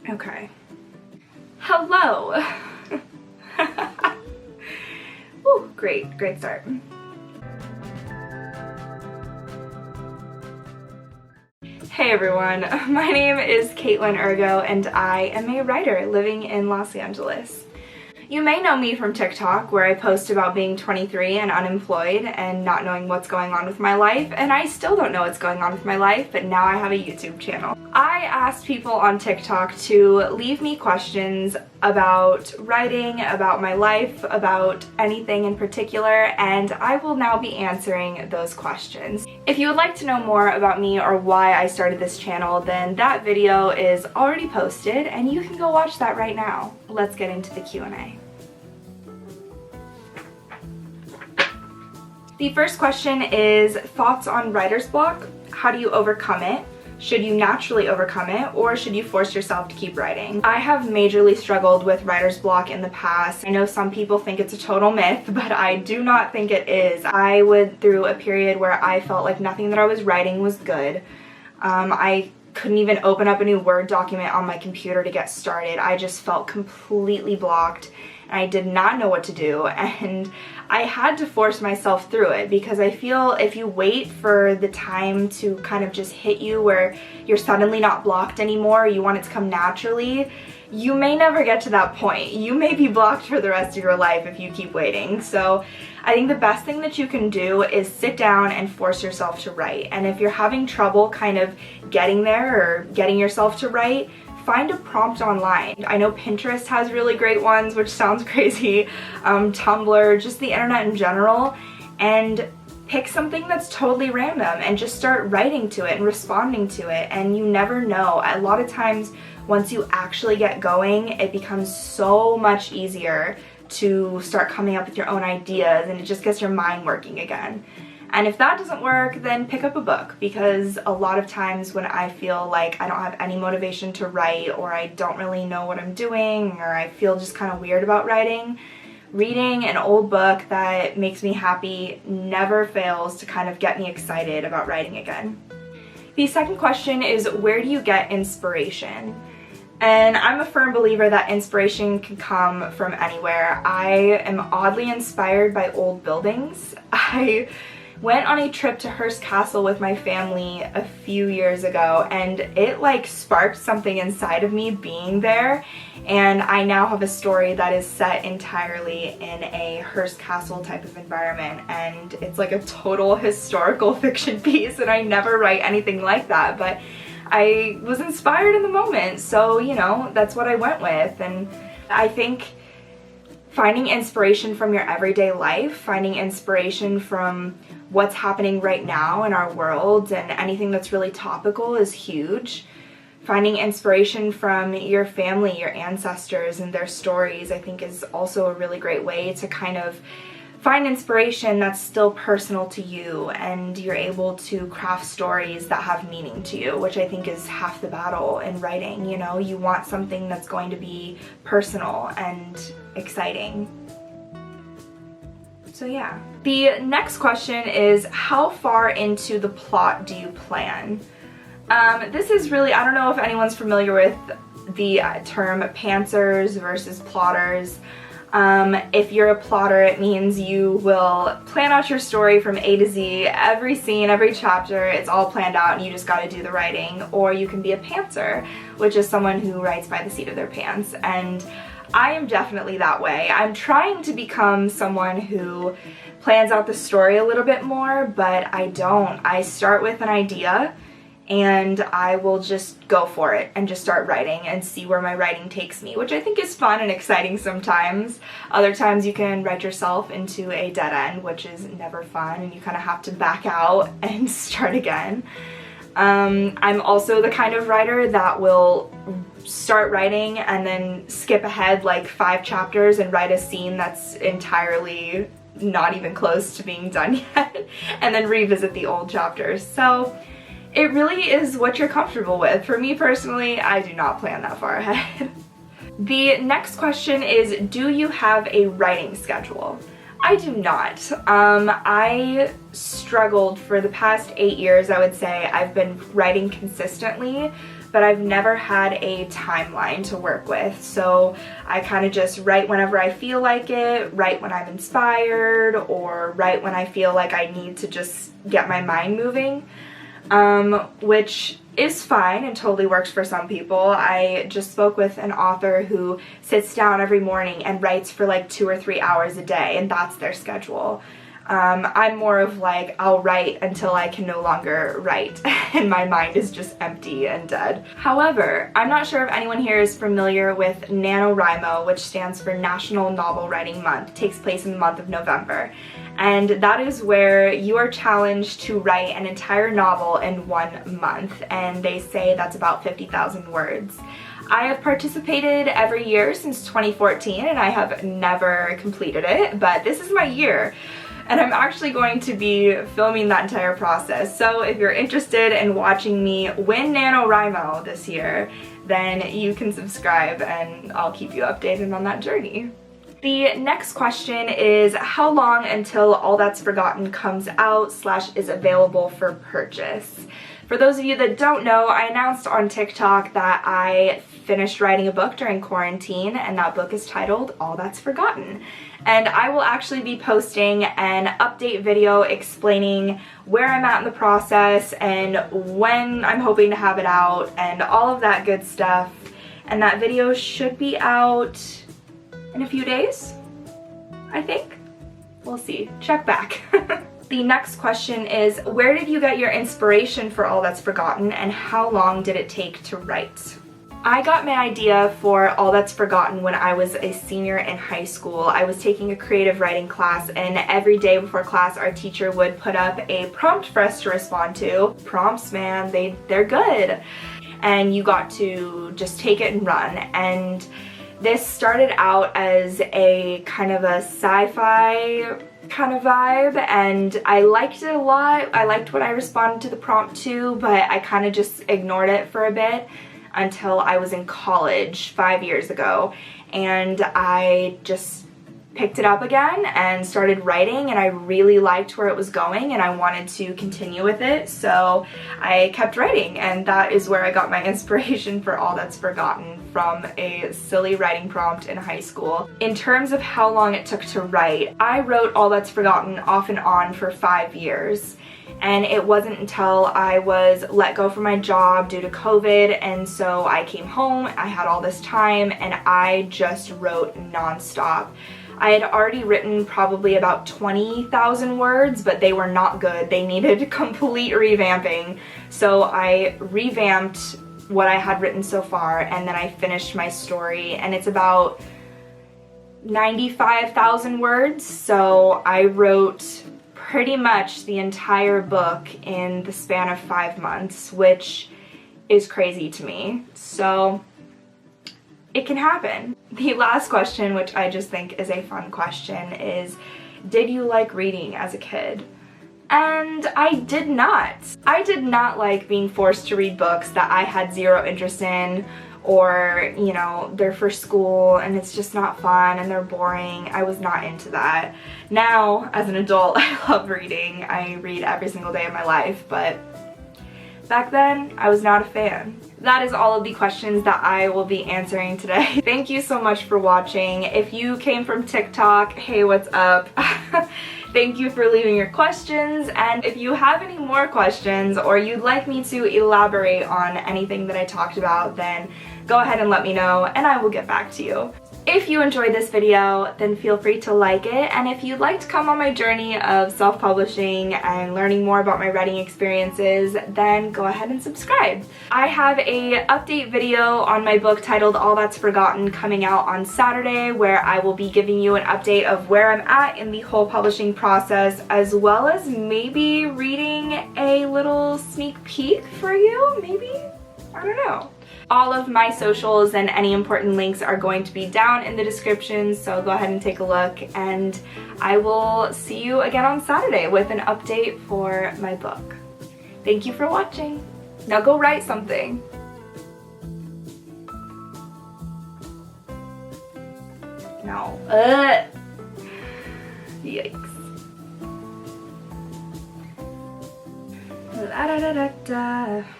Okay. Hello! Woo, great start. Hey everyone, my name is Katelin Urgo and I am a writer living in Los Angeles. You may know me from TikTok, where I post about being 23 and unemployed and not knowing what's going on with my life, and I still don't know what's going on with my life, but now I have a YouTube channel. I asked people on TikTok to leave me questions about writing, about my life, about anything in particular, and I will now be answering those questions. If you would like to know more about me or why I started this channel, then that video is already posted and you can go watch that right now. Let's get into the Q&A. The first question is thoughts on writer's block. How do you overcome it? Should you naturally overcome it, or should you force yourself to keep writing? I have majorly struggled with writer's block in the past. I know some people think it's a total myth, but I do not think it is. I went through a period where I felt like nothing that I was writing was good. I couldn't even open up a new Word document on my computer to get started. I just felt completely blocked and I did not know what to do, and I had to force myself through it because I feel if you wait for the time to kind of just hit you where you're suddenly not blocked anymore, you want it to come naturally, you may never get to that point. You may be blocked for the rest of your life if you keep waiting. So I think the best thing that you can do is sit down and force yourself to write. And if you're having trouble kind of getting there or getting yourself to write, find a prompt online. I know Pinterest has really great ones, which sounds crazy, Tumblr, just the internet in general, and pick something that's totally random and just start writing to it and responding to it, and you never know. A lot of times, once you actually get going, it becomes so much easier to start coming up with your own ideas, and it just gets your mind working again. And if that doesn't work, then pick up a book, because a lot of times when I feel like I don't have any motivation to write, or I don't really know what I'm doing, or I feel just kind of weird about writing, reading an old book that makes me happy never fails to kind of get me excited about writing again. The second question is, where do you get inspiration? And I'm a firm believer that inspiration can come from anywhere. I am oddly inspired by old buildings. I went on a trip to Hearst Castle with my family a few years ago, and it like sparked something inside of me being there, and I now have a story that is set entirely in a Hearst Castle type of environment, and it's like a total historical fiction piece, and I never write anything like that, but I was inspired in the moment, so you know, that's what I went with. And I think finding inspiration from your everyday life, finding inspiration from what's happening right now in our world and anything that's really topical is huge. Finding inspiration from your family, your ancestors and their stories, I think is also a really great way to kind of find inspiration that's still personal to you, and you're able to craft stories that have meaning to you, which I think is half the battle in writing. You know, you want something that's going to be personal and exciting. So yeah. The next question is, how far into the plot do you plan? This is really, I don't know if anyone's familiar with the term pantsers versus plotters. If you're a plotter, it means you will plan out your story from A to Z, every scene, every chapter, it's all planned out and you just gotta do the writing. Or you can be a pantser, which is someone who writes by the seat of their pants, and I am definitely that way. I'm trying to become someone who plans out the story a little bit more, but I don't. I start with an idea and I will just go for it and just start writing and see where my writing takes me, which I think is fun and exciting sometimes. Other times you can write yourself into a dead end, which is never fun, and you kind of have to back out and start again. I'm also the kind of writer that will start writing and then skip ahead like 5 chapters and write a scene that's entirely not even close to being done yet, and then revisit the old chapters. So it really is what you're comfortable with. For me personally, I do not plan that far ahead. The next question is, do you have a writing schedule? I do not. I struggled for the past 8 years, I would say. I've been writing consistently, but I've never had a timeline to work with. So I kind of just write whenever I feel like it, write when I'm inspired, or write when I feel like I need to just get my mind moving, which is fine and totally works for some people. I just spoke with an author who sits down every morning and writes for like 2 or 3 hours a day, and that's their schedule. I'm more of like, I'll write until I can no longer write and my mind is just empty and dead. However, I'm not sure if anyone here is familiar with NaNoWriMo, which stands for National Novel Writing Month. It takes place in the month of November. And that is where you are challenged to write an entire novel in 1 month, and they say that's about 50,000 words. I have participated every year since 2014 and I have never completed it, but this is my year. And I'm actually going to be filming that entire process. So if you're interested in watching me win NaNoWriMo this year, then you can subscribe and I'll keep you updated on that journey. The next question is, how long until All That's Forgotten comes out / is available for purchase? For those of you that don't know, I announced on TikTok that I finished writing a book during quarantine, and that book is titled All That's Forgotten. And I will actually be posting an update video explaining where I'm at in the process and when I'm hoping to have it out and all of that good stuff. And that video should be out in a few days, I think. We'll see. Check back. The next question is, where did you get your inspiration for All That's Forgotten and how long did it take to write? I got my idea for All That's Forgotten when I was a senior in high school. I was taking a creative writing class, and every day before class our teacher would put up a prompt for us to respond to. Prompts, man, they're good. And you got to just take it and run. And this started out as a kind of a sci-fi kind of vibe, and I liked it a lot. I liked what I responded to the prompt to, but I kind of just ignored it for a bit until I was in college 5 years ago, and I just picked it up again and started writing, and I really liked where it was going and I wanted to continue with it, so I kept writing, and that is where I got my inspiration for All That's Forgotten, from a silly writing prompt in high school. In terms of how long it took to write, I wrote All That's Forgotten off and on for 5 years. And it wasn't until I was let go from my job due to COVID, and so I came home, I had all this time, and I just wrote nonstop. I had already written probably about 20,000 words, but they were not good. They needed complete revamping. So I revamped what I had written so far, and then I finished my story, and it's about 95,000 words. So I wrote pretty much the entire book in the span of 5 months, which is crazy to me. So it can happen. The last question, which I just think is a fun question, is, did you like reading as a kid? And I did not. I did not like being forced to read books that I had zero interest in, or, you know, they're for school and it's just not fun and they're boring. I was not into that. Now, as an adult, I love reading. I read every single day of my life, but back then, I was not a fan. That is all of the questions that I will be answering today. Thank you so much for watching. If you came from TikTok, hey, what's up? Thank you for leaving your questions, and if you have any more questions or you'd like me to elaborate on anything that I talked about, then go ahead and let me know and I will get back to you. If you enjoyed this video, then feel free to like it, and if you'd like to come on my journey of self-publishing and learning more about my writing experiences, then go ahead and subscribe. I have a update video on my book titled All That's Forgotten coming out on Saturday, where I will be giving you an update of where I'm at in the whole publishing process, as well as maybe reading a little sneak peek for you, maybe? I don't know. All of my socials and any important links are going to be down in the description, so go ahead and take a look, and I will see you again on Saturday with an update for my book. Thank you for watching. Now go write something. No. Yikes. La da da da da.